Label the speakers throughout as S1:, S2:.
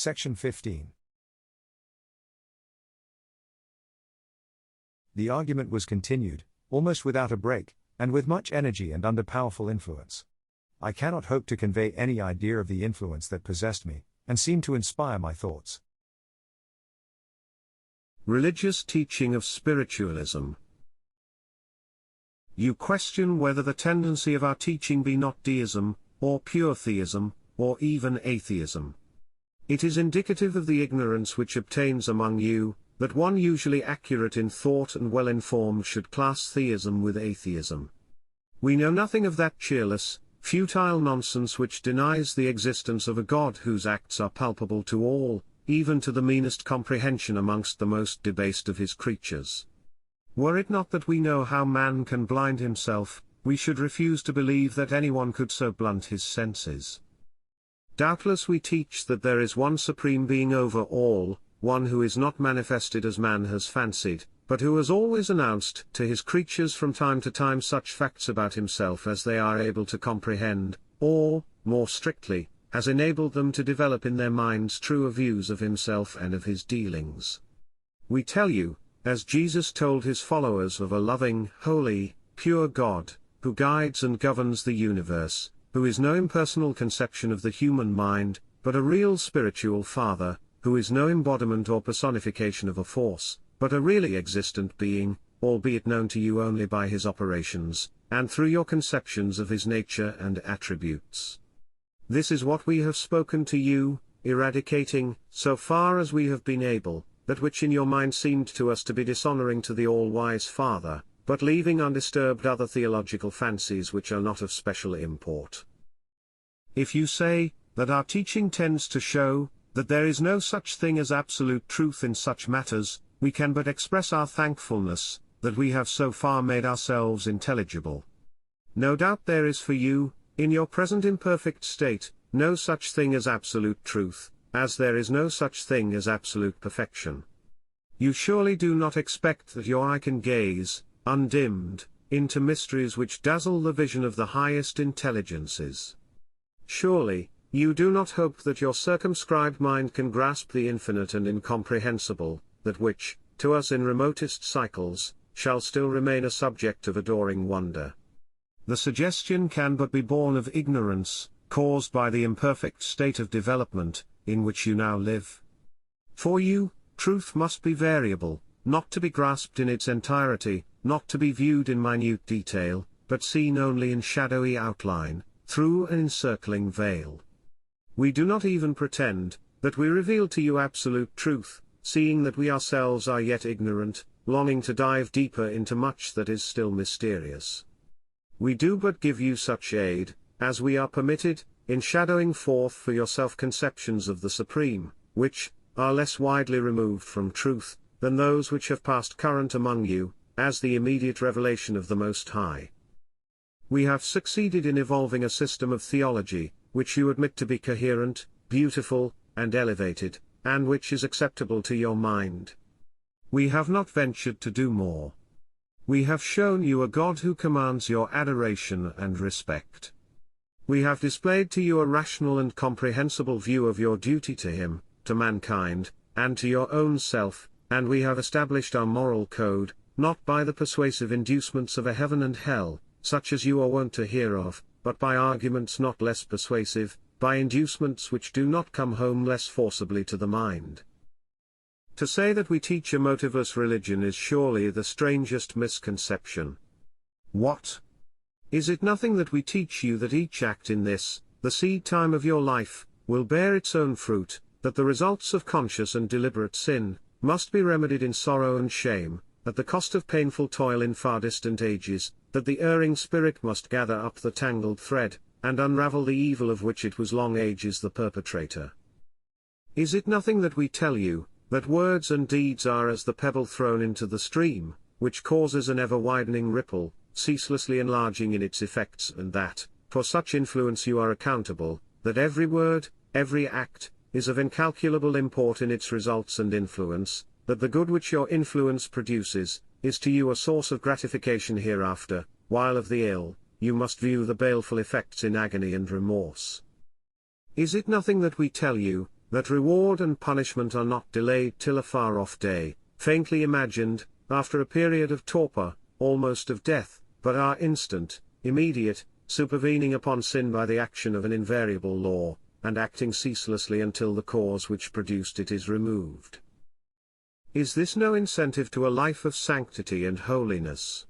S1: Section 15. The argument was continued, almost without a break, and with much energy and under powerful influence. I cannot hope to convey any idea of the influence that possessed me, and seemed to inspire my thoughts.
S2: Religious teaching of spiritualism. You question whether the tendency of our teaching be not deism, or pure theism, or even atheism. It is indicative of the ignorance which obtains among you, that one usually accurate in thought and well-informed should class theism with atheism. We know nothing of that cheerless, futile nonsense which denies the existence of a God whose acts are palpable to all, even to the meanest comprehension amongst the most debased of his creatures. Were it not that we know how man can blind himself, we should refuse to believe that anyone could so blunt his senses. Doubtless we teach that there is one supreme being over all, one who is not manifested as man has fancied, but who has always announced to his creatures from time to time such facts about himself as they are able to comprehend, or, more strictly, has enabled them to develop in their minds truer views of himself and of his dealings. We tell you, as Jesus told his followers, of a loving, holy, pure God, who guides and governs the universe, who is no impersonal conception of the human mind, but a real spiritual Father, who is no embodiment or personification of a force, but a really existent being, albeit known to you only by his operations, and through your conceptions of his nature and attributes. This is what we have spoken to you, eradicating, so far as we have been able, that which in your mind seemed to us to be dishonoring to the all-wise Father, but leaving undisturbed other theological fancies which are not of special import. If you say, that our teaching tends to show, that there is no such thing as absolute truth in such matters, we can but express our thankfulness, that we have so far made ourselves intelligible. No doubt there is for you, in your present imperfect state, no such thing as absolute truth, as there is no such thing as absolute perfection. You surely do not expect that your eye can gaze, undimmed, into mysteries which dazzle the vision of the highest intelligences. Surely, you do not hope that your circumscribed mind can grasp the infinite and incomprehensible, that which, to us in remotest cycles, shall still remain a subject of adoring wonder. The suggestion can but be born of ignorance, caused by the imperfect state of development, in which you now live. For you, truth must be variable, not to be grasped in its entirety, not to be viewed in minute detail, but seen only in shadowy outline, through an encircling veil. We do not even pretend, that we reveal to you absolute truth, seeing that we ourselves are yet ignorant, longing to dive deeper into much that is still mysterious. We do but give you such aid, as we are permitted, in shadowing forth for yourself conceptions of the Supreme, which are less widely removed from truth, than those which have passed current among you, as the immediate revelation of the Most High. We have succeeded in evolving a system of theology, which you admit to be coherent, beautiful, and elevated, and which is acceptable to your mind. We have not ventured to do more. We have shown you a God who commands your adoration and respect. We have displayed to you a rational and comprehensible view of your duty to him, to mankind, and to your own self, and we have established our moral code, not by the persuasive inducements of a heaven and hell, such as you are wont to hear of, but by arguments not less persuasive, by inducements which do not come home less forcibly to the mind. To say that we teach a motiveless religion is surely the strangest misconception. What? Is it nothing that we teach you that each act in this, the seed time of your life, will bear its own fruit, that the results of conscious and deliberate sin, must be remedied in sorrow and shame, at the cost of painful toil in far distant ages, that the erring spirit must gather up the tangled thread, and unravel the evil of which it was long ages the perpetrator? Is it nothing that we tell you, that words and deeds are as the pebble thrown into the stream, which causes an ever-widening ripple, ceaselessly enlarging in its effects, and that, for such influence you are accountable, that every word, every act, is of incalculable import in its results and influence, that the good which your influence produces, is to you a source of gratification hereafter, while of the ill, you must view the baleful effects in agony and remorse? Is it nothing that we tell you, that reward and punishment are not delayed till a far-off day, faintly imagined, after a period of torpor, almost of death, but are instant, immediate, supervening upon sin by the action of an invariable law, and acting ceaselessly until the cause which produced it is removed. Is this no incentive to a life of sanctity and holiness?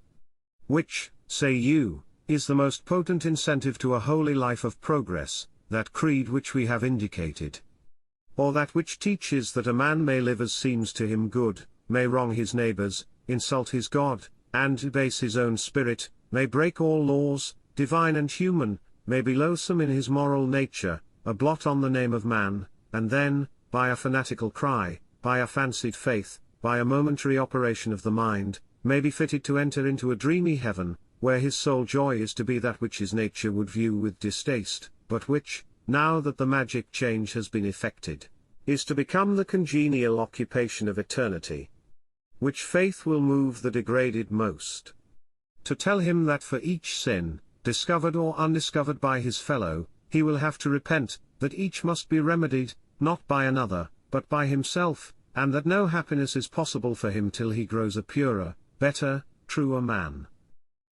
S2: Which, say you, is the most potent incentive to a holy life of progress, that creed which we have indicated? Or that which teaches that a man may live as seems to him good, may wrong his neighbors, insult his God, and debase his own spirit, may break all laws, divine and human, may be loathsome in his moral nature, a blot on the name of man, and then, by a fanatical cry, by a fancied faith, by a momentary operation of the mind, may be fitted to enter into a dreamy heaven, where his sole joy is to be that which his nature would view with distaste, but which, now that the magic change has been effected, is to become the congenial occupation of eternity. Which faith will move the degraded most? To tell him that for each sin, discovered or undiscovered by his fellow, he will have to repent, that each must be remedied, not by another, but by himself, and that no happiness is possible for him till he grows a purer, better, truer man.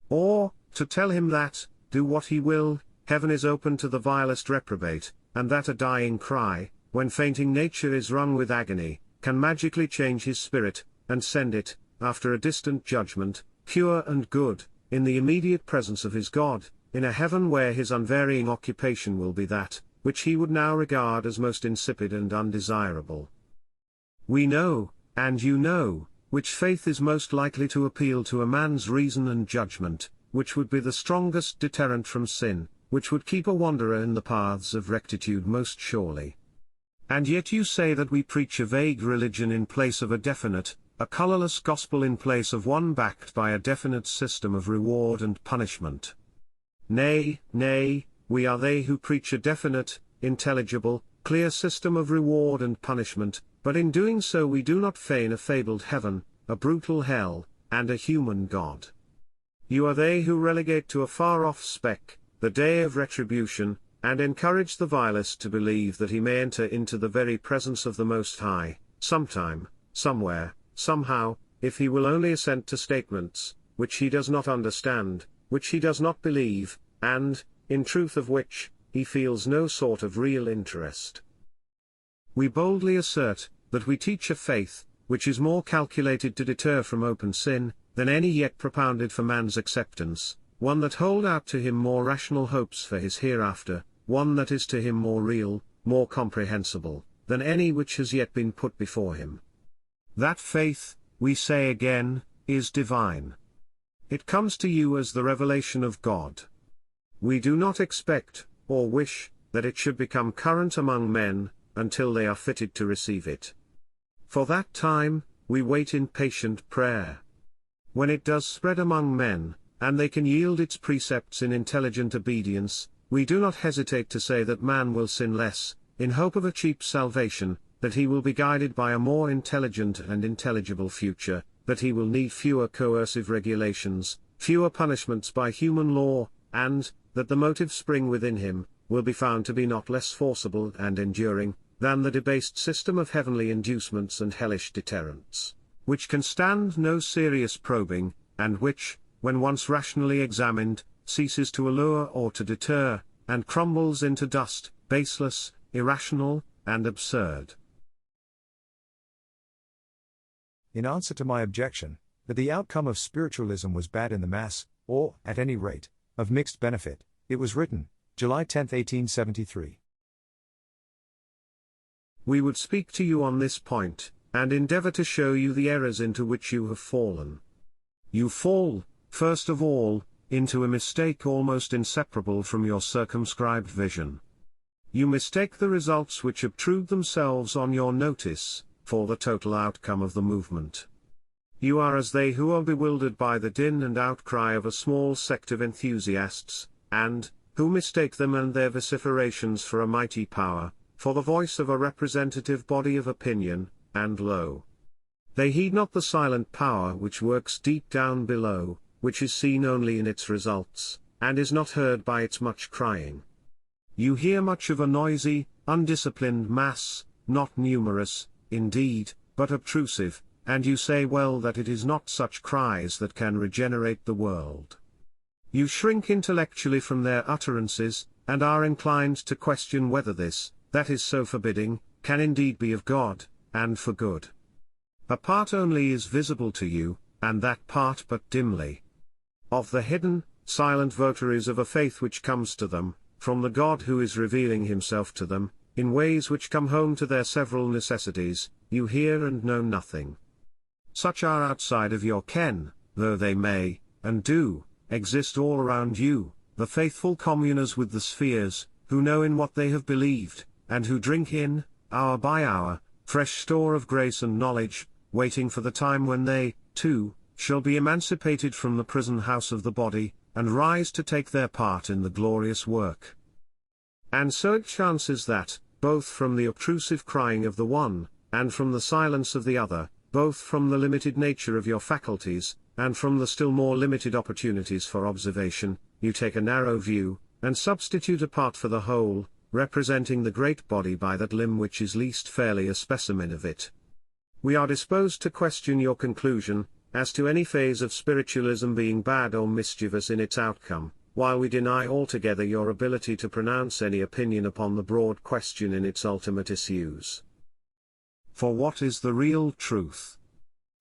S2: Or, to tell him that, do what he will, heaven is open to the vilest reprobate, and that a dying cry, when fainting nature is wrung with agony, can magically change his spirit, and send it, after a distant judgment, pure and good, in the immediate presence of his God, in a heaven where his unvarying occupation will be that, which he would now regard as most insipid and undesirable. We know, and you know, which faith is most likely to appeal to a man's reason and judgment, which would be the strongest deterrent from sin, which would keep a wanderer in the paths of rectitude most surely. And yet you say that we preach a vague religion in place of a definite, a colorless gospel in place of one backed by a definite system of reward and punishment. Nay, nay, we are they who preach a definite, intelligible, clear system of reward and punishment, but in doing so we do not feign a fabled heaven, a brutal hell, and a human God. You are they who relegate to a far-off speck, the day of retribution, and encourage the vilest to believe that he may enter into the very presence of the Most High, sometime, somewhere, somehow, if he will only assent to statements, which he does not understand, which he does not believe, and, in truth of which, he feels no sort of real interest. We boldly assert, that we teach a faith, which is more calculated to deter from open sin, than any yet propounded for man's acceptance, one that hold out to him more rational hopes for his hereafter, one that is to him more real, more comprehensible, than any which has yet been put before him. That faith, we say again, is divine. It comes to you as the revelation of God. We do not expect, or wish, that it should become current among men, until they are fitted to receive it. For that time, we wait in patient prayer. When it does spread among men, and they can yield its precepts in intelligent obedience, we do not hesitate to say that man will sin less, in hope of a cheap salvation, that he will be guided by a more intelligent and intelligible future, that he will need fewer coercive regulations, fewer punishments by human law, and, that the motive spring within him, will be found to be not less forcible and enduring, than the debased system of heavenly inducements and hellish deterrents, which can stand no serious probing, and which, when once rationally examined, ceases to allure or to deter, and crumbles into dust, baseless, irrational, and absurd.
S1: In answer to my objection, that the outcome of spiritualism was bad in the mass, or, at any rate, of mixed benefit, it was written, July 10, 1873.
S2: We would speak to you on this point, and endeavor to show you the errors into which you have fallen. You fall, first of all, into a mistake almost inseparable from your circumscribed vision. You mistake the results which obtrude themselves on your notice, for the total outcome of the movement. You are as they who are bewildered by the din and outcry of a small sect of enthusiasts, and, who mistake them and their vociferations for a mighty power, for the voice of a representative body of opinion, and lo! They heed not the silent power which works deep down below, which is seen only in its results, and is not heard by its much crying. You hear much of a noisy, undisciplined mass, not numerous, indeed, but obtrusive, and you say well that it is not such cries that can regenerate the world. You shrink intellectually from their utterances, and are inclined to question whether this, that is so forbidding, can indeed be of God, and for good. A part only is visible to you, and that part but dimly. Of the hidden, silent votaries of a faith which comes to them, from the God who is revealing himself to them, in ways which come home to their several necessities, you hear and know nothing. Such are outside of your ken, though they may, and do, exist all around you, the faithful communers with the spheres, who know in what they have believed, and who drink in, hour by hour, fresh store of grace and knowledge, waiting for the time when they, too, shall be emancipated from the prison house of the body, and rise to take their part in the glorious work. And so it chances that, both from the obtrusive crying of the one, and from the silence of the other, both from the limited nature of your faculties, and from the still more limited opportunities for observation, you take a narrow view, and substitute a part for the whole, representing the great body by that limb which is least fairly a specimen of it. We are disposed to question your conclusion, as to any phase of spiritualism being bad or mischievous in its outcome, while we deny altogether your ability to pronounce any opinion upon the broad question in its ultimate issues. For what is the real truth?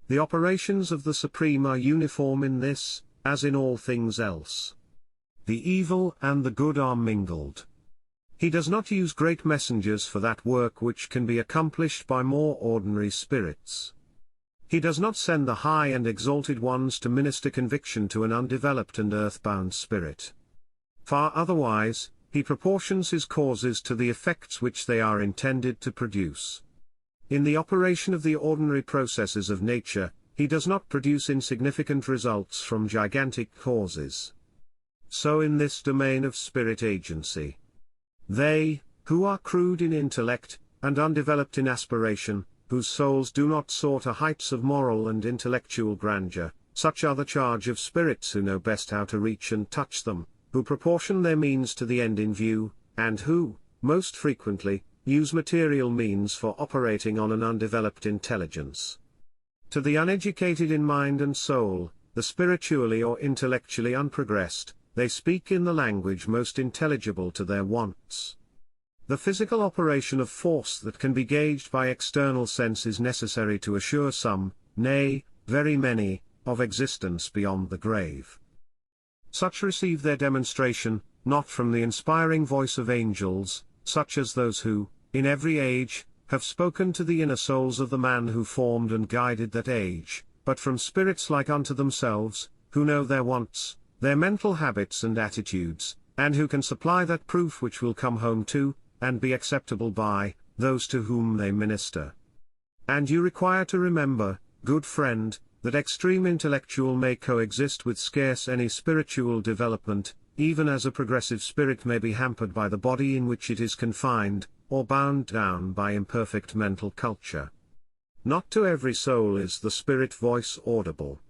S2: The operations of the Supreme are uniform in this, as in all things else. The evil and the good are mingled. He does not use great messengers for that work which can be accomplished by more ordinary spirits. He does not send the high and exalted ones to minister conviction to an undeveloped and earthbound spirit. Far otherwise, he proportions his causes to the effects which they are intended to produce. In the operation of the ordinary processes of nature, he does not produce insignificant results from gigantic causes. So in this domain of spirit agency. They, who are crude in intellect, and undeveloped in aspiration, whose souls do not soar to heights of moral and intellectual grandeur, such are the charge of spirits who know best how to reach and touch them, who proportion their means to the end in view, and who, most frequently, use material means for operating on an undeveloped intelligence. To the uneducated in mind and soul, the spiritually or intellectually unprogressed, they speak in the language most intelligible to their wants. The physical operation of force that can be gauged by external sense is necessary to assure some, nay, very many, of existence beyond the grave. Such receive their demonstration, not from the inspiring voice of angels, such as those who, in every age, have spoken to the inner souls of the man who formed and guided that age, but from spirits like unto themselves, who know their wants, their mental habits and attitudes, and who can supply that proof which will come home to, and be acceptable by, those to whom they minister. And you require to remember, good friend, that extreme intellectual may coexist with scarce any spiritual development, even as a progressive spirit may be hampered by the body in which it is confined, or bound down by imperfect mental culture. Not to every soul is the spirit voice audible.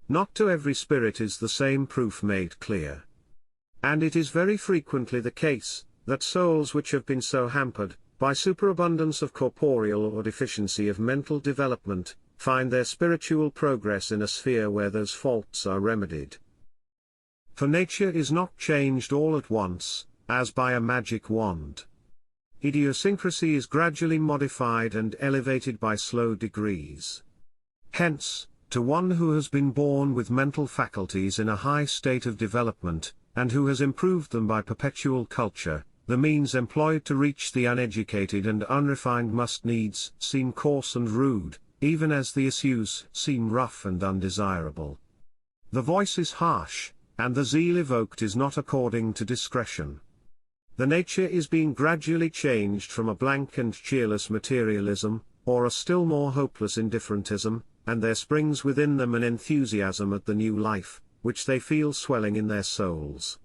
S2: Not to every spirit is the same proof made clear. And it is very frequently the case, that souls which have been so hampered, by superabundance of corporeal or deficiency of mental development, find their spiritual progress in a sphere where those faults are remedied. For nature is not changed all at once, as by a magic wand. Idiosyncrasy is gradually modified and elevated by slow degrees. Hence, to one who has been born with mental faculties in a high state of development, and who has improved them by perpetual culture, the means employed to reach the uneducated and unrefined must needs seem coarse and rude, even as the issues seem rough and undesirable. The voice is harsh, and the zeal evoked is not according to discretion. The nature is being gradually changed from a blank and cheerless materialism, or a still more hopeless indifferentism, and there springs within them an enthusiasm at the new life, which they feel swelling in their souls.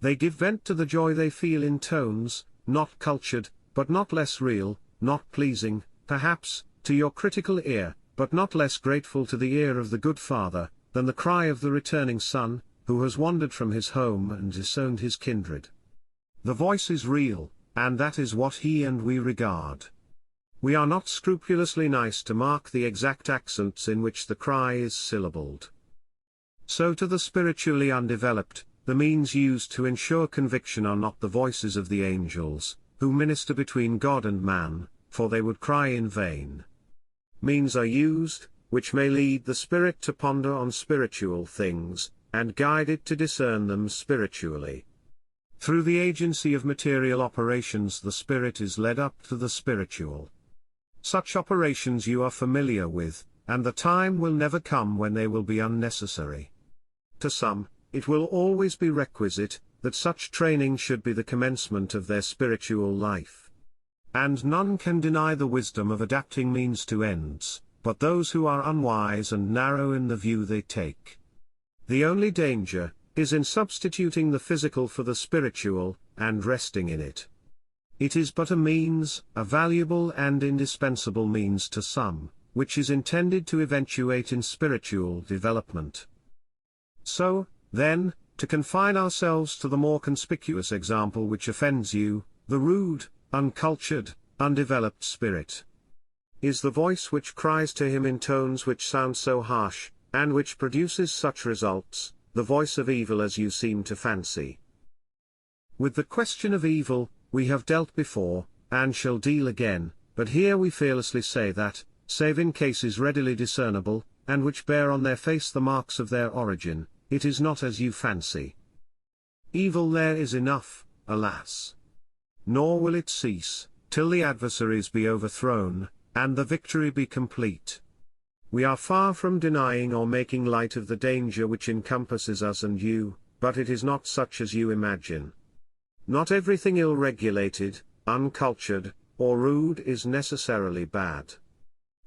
S2: They give vent to the joy they feel in tones, not cultured, but not less real, not pleasing, perhaps, to your critical ear, but not less grateful to the ear of the good Father, than the cry of the returning son, who has wandered from his home and disowned his kindred. The voice is real, and that is what he and we regard. We are not scrupulously nice to mark the exact accents in which the cry is syllabled. So to the spiritually undeveloped, the means used to ensure conviction are not the voices of the angels, who minister between God and man, for they would cry in vain. Means are used, which may lead the spirit to ponder on spiritual things, and guide it to discern them spiritually. Through the agency of material operations the spirit is led up to the spiritual. Such operations you are familiar with, and the time will never come when they will be unnecessary. To some, it will always be requisite, that such training should be the commencement of their spiritual life. And none can deny the wisdom of adapting means to ends, but those who are unwise and narrow in the view they take. The only danger is in substituting the physical for the spiritual, and resting in it. It is but a means, a valuable and indispensable means to some, which is intended to eventuate in spiritual development. So, then, to confine ourselves to the more conspicuous example which offends you, the rude, uncultured, undeveloped spirit is the voice which cries to him in tones which sound so harsh, and which produces such results, the voice of evil as you seem to fancy. With the question of evil, we have dealt before, and shall deal again, but here we fearlessly say that, save in cases readily discernible, and which bear on their face the marks of their origin, it is not as you fancy. Evil there is enough, alas! Nor will it cease, till the adversaries be overthrown, and the victory be complete. We are far from denying or making light of the danger which encompasses us and you, but it is not such as you imagine. Not everything ill-regulated, uncultured, or rude is necessarily bad.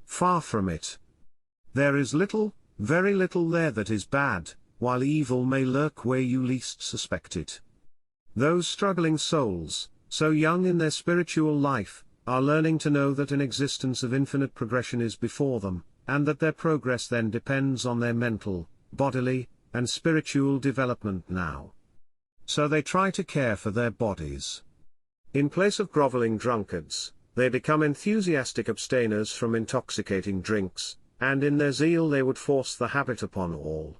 S2: Far from it. There is little, very little there that is bad, while evil may lurk where you least suspect it. Those struggling souls, so young in their spiritual life, are learning to know that an existence of infinite progression is before them, and that their progress then depends on their mental, bodily, and spiritual development now. So they try to care for their bodies. In place of groveling drunkards, they become enthusiastic abstainers from intoxicating drinks, and in their zeal they would force the habit upon all.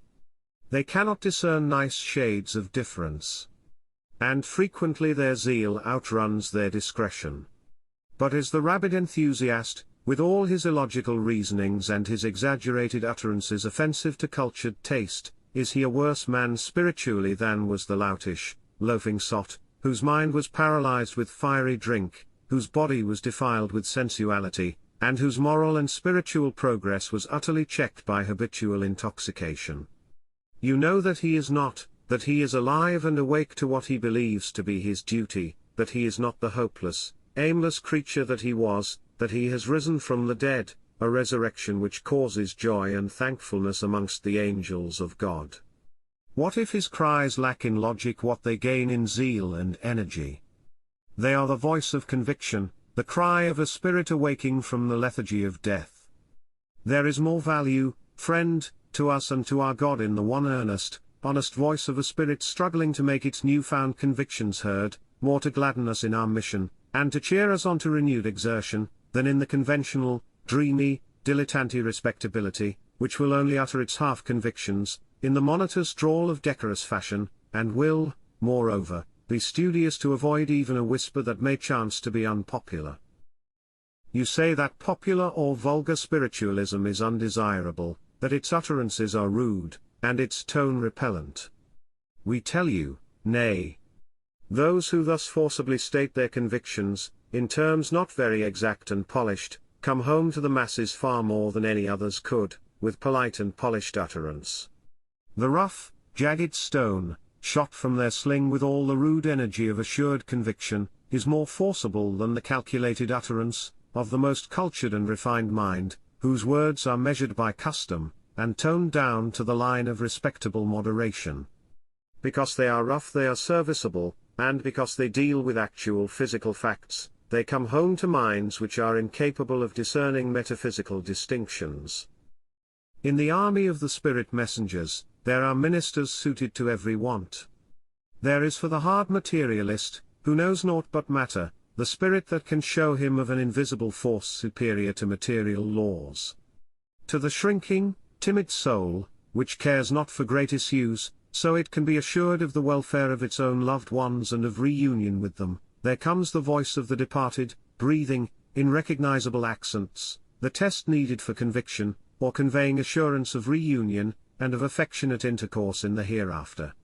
S2: They cannot discern nice shades of difference. And frequently their zeal outruns their discretion. But is the rabid enthusiast, with all his illogical reasonings and his exaggerated utterances offensive to cultured taste, is he a worse man spiritually than was the loutish, loafing sot, whose mind was paralyzed with fiery drink, whose body was defiled with sensuality, and whose moral and spiritual progress was utterly checked by habitual intoxication? You know that he is not, that he is alive and awake to what he believes to be his duty, that he is not the hopeless, aimless creature that he was, that he has risen from the dead, a resurrection which causes joy and thankfulness amongst the angels of God. What if his cries lack in logic what they gain in zeal and energy? They are the voice of conviction, the cry of a spirit awaking from the lethargy of death. There is more value, friend, to us and to our God in the one earnest, honest voice of a spirit struggling to make its newfound convictions heard, more to gladden us in our mission, and to cheer us on to renewed exertion, than in the conventional, dreamy, dilettante respectability, which will only utter its half-convictions, in the monotonous drawl of decorous fashion, and will, moreover, be studious to avoid even a whisper that may chance to be unpopular. You say that popular or vulgar spiritualism is undesirable, that its utterances are rude, and its tone repellent. We tell you, nay. Those who thus forcibly state their convictions, in terms not very exact and polished, come home to the masses far more than any others could, with polite and polished utterance. The rough, jagged stone, shot from their sling with all the rude energy of assured conviction, is more forcible than the calculated utterance of the most cultured and refined mind, whose words are measured by custom, and toned down to the line of respectable moderation. Because they are rough they are serviceable, and because they deal with actual physical facts, they come home to minds which are incapable of discerning metaphysical distinctions. In the army of the spirit messengers, there are ministers suited to every want. There is for the hard materialist, who knows naught but matter, the spirit that can show him of an invisible force superior to material laws. To the shrinking, timid soul, which cares not for great issues, so it can be assured of the welfare of its own loved ones and of reunion with them, there comes the voice of the departed, breathing, in recognizable accents, the test needed for conviction, or conveying assurance of reunion, and of affectionate intercourse in the hereafter.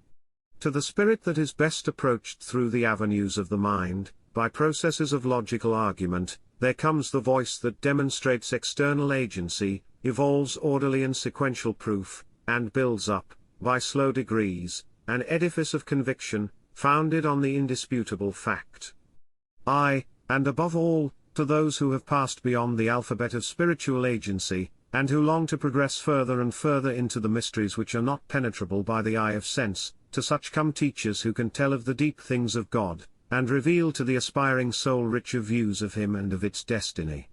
S2: To the spirit that is best approached through the avenues of the mind, by processes of logical argument, there comes the voice that demonstrates external agency, evolves orderly and sequential proof, and builds up, by slow degrees, an edifice of conviction, founded on the indisputable fact. And above all, to those who have passed beyond the alphabet of spiritual agency, and who long to progress further and further into the mysteries which are not penetrable by the eye of sense, to such come teachers who can tell of the deep things of God, and reveal to the aspiring soul richer views of Him and of its destiny.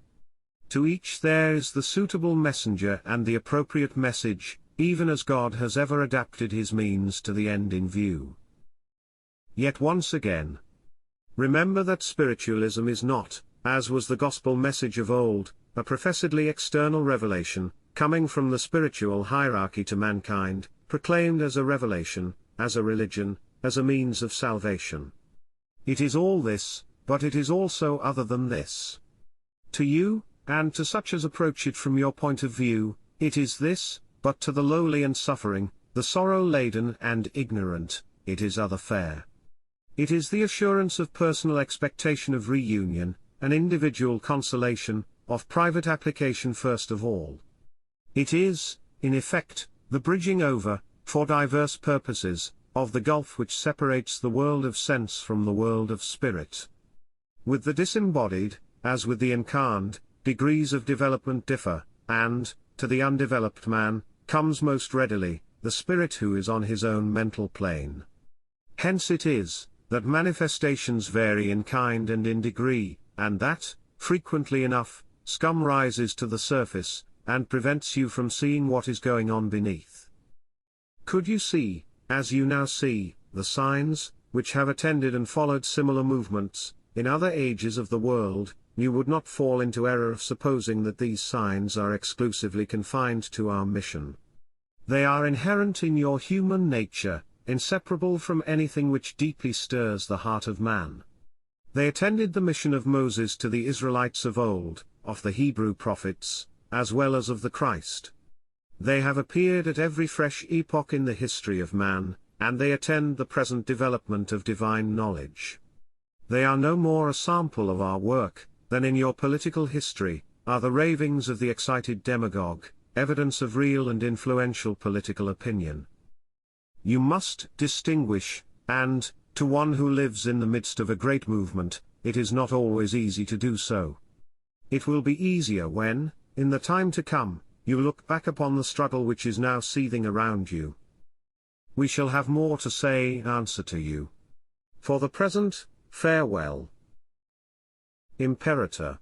S2: To each there is the suitable messenger and the appropriate message, even as God has ever adapted His means to the end in view. Yet once again, remember that spiritualism is not, as was the gospel message of old, a professedly external revelation, coming from the spiritual hierarchy to mankind, proclaimed as a revelation, as a religion, as a means of salvation. It is all this, but it is also other than this. To you, and to such as approach it from your point of view, it is this, but to the lowly and suffering, the sorrow-laden and ignorant, it is other fare. It is the assurance of personal expectation of reunion, an individual consolation, of private application first of all. It is, in effect, the bridging over, for diverse purposes, of the gulf which separates the world of sense from the world of spirit. With the disembodied, as with the incarnate, degrees of development differ, and, to the undeveloped man, comes most readily, the spirit who is on his own mental plane. Hence it is, that manifestations vary in kind and in degree, and that, frequently enough, scum rises to the surface, and prevents you from seeing what is going on beneath. Could you see, as you now see, the signs, which have attended and followed similar movements, in other ages of the world, you would not fall into error of supposing that these signs are exclusively confined to our mission. They are inherent in your human nature, inseparable from anything which deeply stirs the heart of man. They attended the mission of Moses to the Israelites of old, of the Hebrew prophets, as well as of the Christ. They have appeared at every fresh epoch in the history of man, and they attend the present development of divine knowledge. They are no more a sample of our work, than in your political history, are the ravings of the excited demagogue, evidence of real and influential political opinion. You must distinguish, and, to one who lives in the midst of a great movement, it is not always easy to do so. It will be easier when, in the time to come, you look back upon the struggle which is now seething around you. We shall have more to say in answer to you. For the present, farewell. Imperator.